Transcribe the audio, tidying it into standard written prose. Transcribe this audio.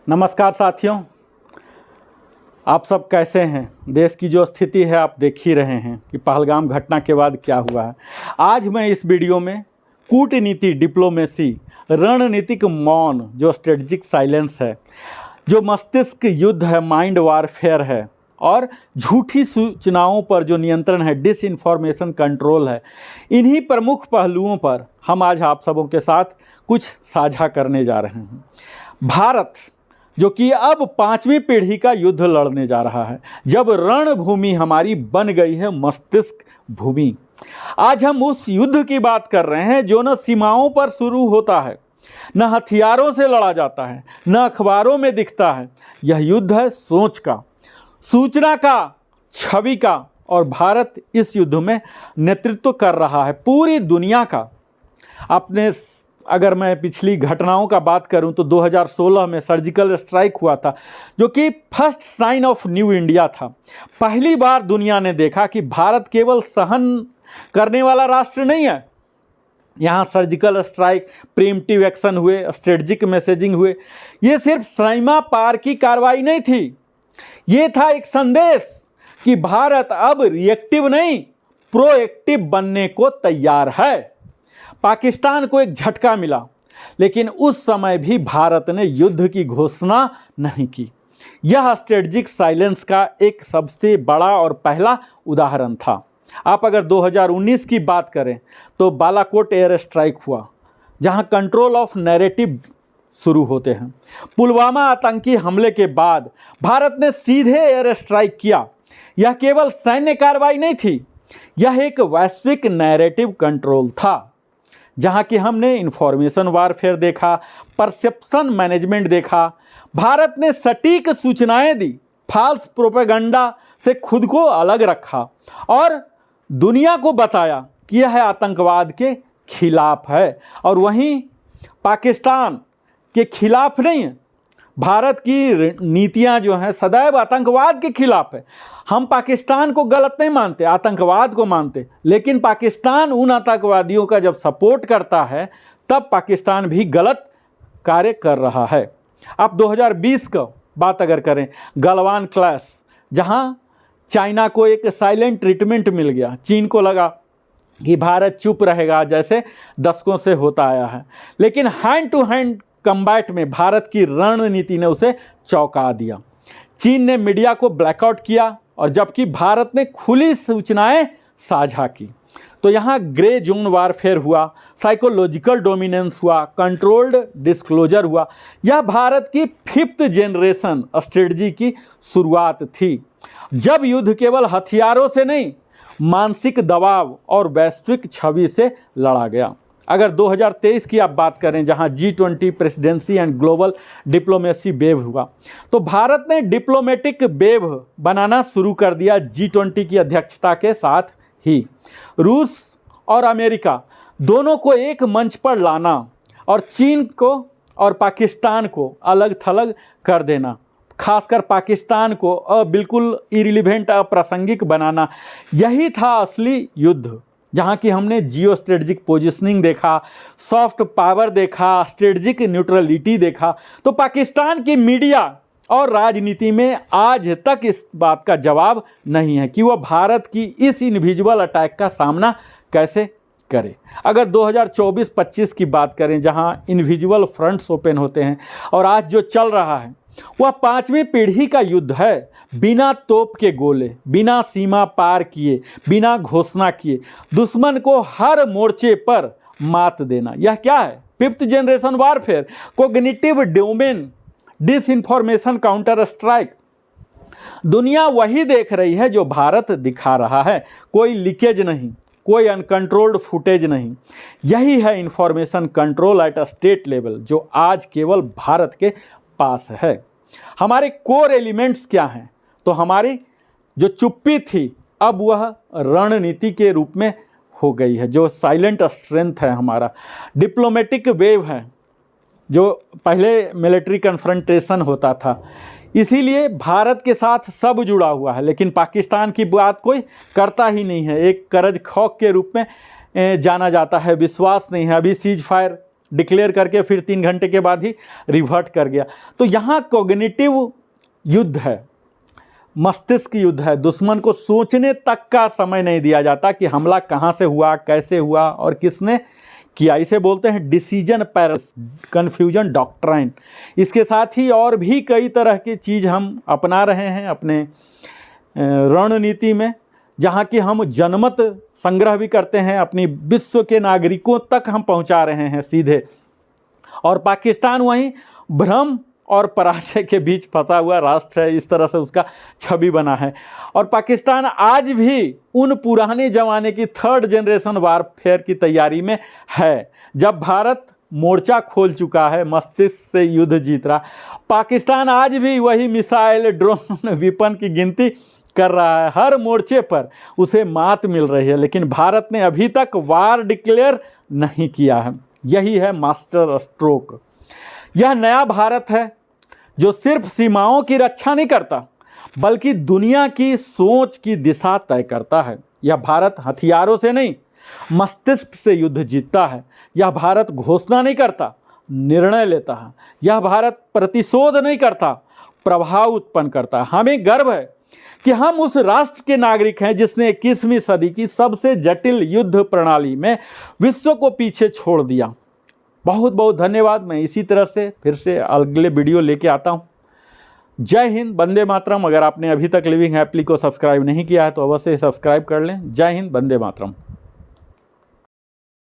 नमस्कार साथियों, आप सब कैसे हैं। देश की जो स्थिति है आप देख ही रहे हैं कि पहलगाम घटना के बाद क्या हुआ है। आज मैं इस वीडियो में कूटनीति, डिप्लोमेसी, रणनीतिक मौन जो स्ट्रेटजिक साइलेंस है, जो मस्तिष्क युद्ध है, माइंड वारफेयर है, और झूठी सूचनाओं पर जो नियंत्रण है, डिसइंफॉर्मेशन कंट्रोल है, इन्हीं प्रमुख पहलुओं पर हम आज आप सबों के साथ कुछ साझा करने जा रहे हैं। भारत जो कि अब 5वीं पीढ़ी का युद्ध लड़ने जा रहा है, जब रणभूमि हमारी बन गई है मस्तिष्क भूमि। आज हम उस युद्ध की बात कर रहे हैं जो न सीमाओं पर शुरू होता है, न हथियारों से लड़ा जाता है, न अखबारों में दिखता है। यह युद्ध है सोच का, सूचना का, छवि का, और भारत इस युद्ध में नेतृत्व कर रहा है पूरी दुनिया का। अपने अगर मैं पिछली घटनाओं का बात करूं तो 2016 में सर्जिकल स्ट्राइक हुआ था, जो कि first sign of new India था। पहली बार दुनिया ने देखा कि भारत केवल सहन करने वाला राष्ट्र नहीं है। यहाँ सर्जिकल स्ट्राइक, प्रीएम्प्टिव एक्शन हुए, स्ट्रेटजिक मैसेजिंग हुए। ये सिर्फ सीमा पार की कार्रवाई नहीं थी, ये था एक संदेश कि भारत अब रिएक्टिव नहीं, प्रोएक्टिव बनने को तैयार है। पाकिस्तान को एक झटका मिला, लेकिन उस समय भी भारत ने युद्ध की घोषणा नहीं की। यह स्ट्रेटजिक साइलेंस का एक सबसे बड़ा और पहला उदाहरण था। आप अगर 2019 की बात करें तो बालाकोट एयर स्ट्राइक हुआ, जहां कंट्रोल ऑफ नैरेटिव शुरू होते हैं। पुलवामा आतंकी हमले के बाद भारत ने सीधे एयर स्ट्राइक किया। यह केवल सैन्य कार्रवाई नहीं थी, यह एक वैश्विक नैरेटिव कंट्रोल था, जहाँ कि हमने इंफॉर्मेशन वारफेयर देखा, परसेप्शन मैनेजमेंट देखा। भारत ने सटीक सूचनाएं दी, फाल्स प्रोपेगेंडा से खुद को अलग रखा और दुनिया को बताया कि यह आतंकवाद के खिलाफ है। और वहीं पाकिस्तान के खिलाफ नहीं है। भारत की नीतियां जो हैं सदैव आतंकवाद के खिलाफ है। हम पाकिस्तान को गलत नहीं मानते, आतंकवाद को मानते, लेकिन पाकिस्तान उन आतंकवादियों का जब सपोर्ट करता है तब पाकिस्तान भी गलत कार्य कर रहा है। अब 2020 का बात अगर करें, गलवान क्लैश, जहां चाइना को एक साइलेंट ट्रीटमेंट मिल गया। चीन को लगा कि भारत चुप रहेगा, जैसे दशकों से होता आया है, लेकिन हैंड टू हैंड कम्बैट में भारत की रणनीति ने उसे चौंका दिया। चीन ने मीडिया को ब्लैकआउट किया और जबकि भारत ने खुली सूचनाएं साझा की। तो यहाँ ग्रे जोन वारफेयर हुआ, साइकोलॉजिकल डोमिनेंस हुआ, कंट्रोल्ड डिस्क्लोजर हुआ। यह भारत की 5th जनरेशन स्ट्रेटजी की शुरुआत थी, जब युद्ध केवल हथियारों से नहीं, मानसिक दबाव और वैश्विक छवि से लड़ा गया। अगर 2023 की आप बात करें, जहां G20 presidency and global diplomacy wave हुआ, तो भारत ने डिप्लोमेटिक वेव बनाना शुरू कर दिया G20 की अध्यक्षता के साथ ही। रूस और अमेरिका दोनों को एक मंच पर लाना और चीन को और पाकिस्तान को अलग थलग कर देना, खासकर पाकिस्तान को बिल्कुल इरिलीवेंट, अप्रासंगिक बनाना, यही था असली युद्ध। जहाँ की हमने जियो स्ट्रेटजिक पोजिशनिंग देखा, सॉफ्ट पावर देखा, स्ट्रेटजिक न्यूट्रलिटी देखा। तो पाकिस्तान की मीडिया और राजनीति में आज तक इस बात का जवाब नहीं है कि वह भारत की इस इनविजिबल अटैक का सामना कैसे करे। अगर 2024-25 की बात करें, जहाँ इनविजिबल फ्रंट्स ओपन होते हैं, और आज जो चल रहा है वह 5वीं पीढ़ी का युद्ध है। बिना तोप के गोले, बिना सीमा पार किए, बिना घोषणा किए दुश्मन को हर मोर्चे पर मात देना। यह क्या है? 5th generation warfare, cognitive domain, disinformation, counter strike. दुनिया वही देख रही है जो भारत दिखा रहा है। कोई लीकेज नहीं, कोई अनकंट्रोल्ड फुटेज नहीं। यही है information control at state level, जो आज केवल भारत के पास है। हमारे कोर एलिमेंट्स क्या हैं? तो हमारी जो चुप्पी थी अब वह रणनीति के रूप में हो गई है। जो साइलेंट स्ट्रेंथ है हमारा, डिप्लोमेटिक वेव है, जो पहले मिलिट्री कन्फ्रंटेशन होता था। इसीलिए भारत के साथ सब जुड़ा हुआ है, लेकिन पाकिस्तान की बात कोई करता ही नहीं है। एक करज खौक के रूप में जाना जाता है, विश्वास नहीं है। अभी सीज फायर डिक्लेयर करके फिर 3 घंटे के बाद ही रिवर्ट कर गया। तो यहाँ कॉग्निटिव युद्ध है, मस्तिष्क युद्ध है। दुश्मन को सोचने तक का समय नहीं दिया जाता कि हमला कहाँ से हुआ, कैसे हुआ और किसने किया। इसे बोलते हैं डिसीजन पैरालिसिस, कन्फ्यूजन डॉक्ट्राइन। इसके साथ ही और भी कई तरह की चीज़ हम अपना रहे हैं अपने रणनीति में, जहाँ कि हम जनमत संग्रह भी करते हैं, अपनी विश्व के नागरिकों तक हम पहुँचा रहे हैं सीधे। और पाकिस्तान वहीं भ्रम और पराजय के बीच फंसा हुआ राष्ट्र है, इस तरह से उसका छवि बना है। और पाकिस्तान आज भी उन पुराने ज़माने की 3rd जनरेशन वारफेयर की तैयारी में है, जब भारत मोर्चा खोल चुका है, मस्तिष्क से युद्ध जीत रहा। पाकिस्तान आज भी वही मिसाइल, ड्रोन, विपन की गिनती कर रहा है, हर मोर्चे पर उसे मात मिल रही है, लेकिन भारत ने अभी तक वार डिक्लेयर नहीं किया है। यही है मास्टर स्ट्रोक। यह नया भारत है जो सिर्फ सीमाओं की रक्षा नहीं करता, बल्कि दुनिया की सोच की दिशा तय करता है। यह भारत हथियारों से नहीं, मस्तिष्क से युद्ध जीतता है। यह भारत घोषणा नहीं करता, निर्णय लेता है। यह भारत प्रतिशोध नहीं करता, प्रभाव उत्पन्न करता है। हमें गर्व है कि हम उस राष्ट्र के नागरिक हैं जिसने 21वीं सदी की सबसे जटिल युद्ध प्रणाली में विश्व को पीछे छोड़ दिया। बहुत बहुत धन्यवाद। मैं इसी तरह से फिर से अगले वीडियो लेके आता हूँ। जय हिंद, वंदे मातरम। अगर आपने अभी तक लिविंग हैप्पीली को सब्सक्राइब नहीं किया है तो अवश्य सब्सक्राइब कर लें। जय हिंद, वंदे मातरम।